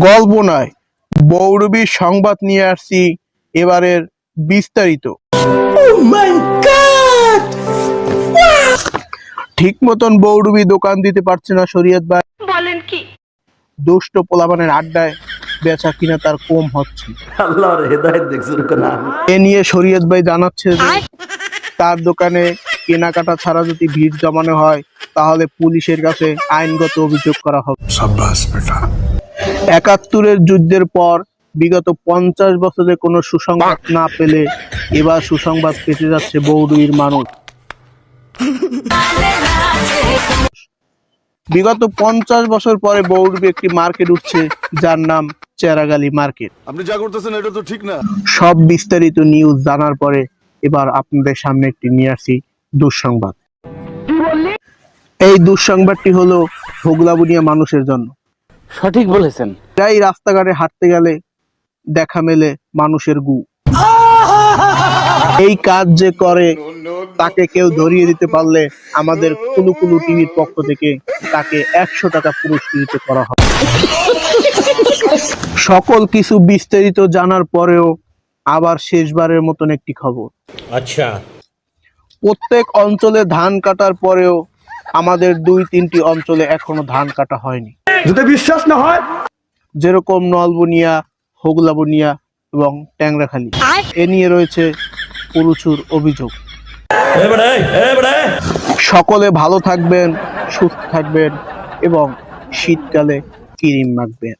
গল্প নয়, বৌরবীর সংবাদ নিয়ে আসছি এবারের বিস্তারিত। ঠিক মতন বৌরবী দোকান দিতে পারছে না শরীয়ত ভাই। বলেন কি? দুষ্ট পোলাপানের আড্ডায় বেচা কিনা তার কম হচ্ছে। আল্লাহর হেদায়েত দেখছেন না। এ নিয়ে শরীয়ত ভাই জানাচ্ছে যে তার দোকানে কেনাকাটা ছাড়া যদি ভিড় জমানো হয় তাহলে পুলিশের কাছে আইনগত অভিযোগ করা হবে। ৭১-এর যুদ্ধের পর বিগত ৫০ বছরে কোনো সুসংবাদ না পেলে এবার সুসংবাদ পেতে যাচ্ছে বৌরবীর মানুষ। বিগত ৫০ বছর পরে বৌরবী একটি মার্কেট উঠছে যার নাম চেরাগালি মার্কেট। আপনি যা করতেছেন এটা তো ঠিক না। সব বিস্তারিত নিউজ জানার পরে এবার আপনাদের সামনে একটি নিয়ে আসি দুঃসংবাদ। এই দুঃসংবাদটি হলো হোগলাবুনিয়া মানুষের জন্য। সঠিক বলেছেন। এই রাস্তাঘাটে হাঁটতে গেলে দেখা মেলে মানুষের গু। এই কাজ যে করে তাকে কেউ ধরিয়ে দিতে পারলে আমাদের কুলুকুলু টিভির পক্ষ থেকে তাকে ১০০ টাকা পুরস্কৃত করা হবে। সকল কিছু বিস্তারিত জানার পরেও আবার শেষবারের মতন একটি খবর। আচ্ছা, প্রত্যেক অঞ্চলে ধান কাটার পরেও আমাদের ২-৩টি অঞ্চলে এখনো ধান কাটা হয়নি। যদি বিশ্বাস না হয়, যেরকম নলবুনিয়া, হোগলাবুনিয়া এবং ট্যাংরাখালী। এ নিয়ে রয়েছে প্রচুর অভিযোগ। সকলে ভালো থাকবেন, সুস্থ থাকবেন এবং শীতকালে ক্রিম মাখবেন।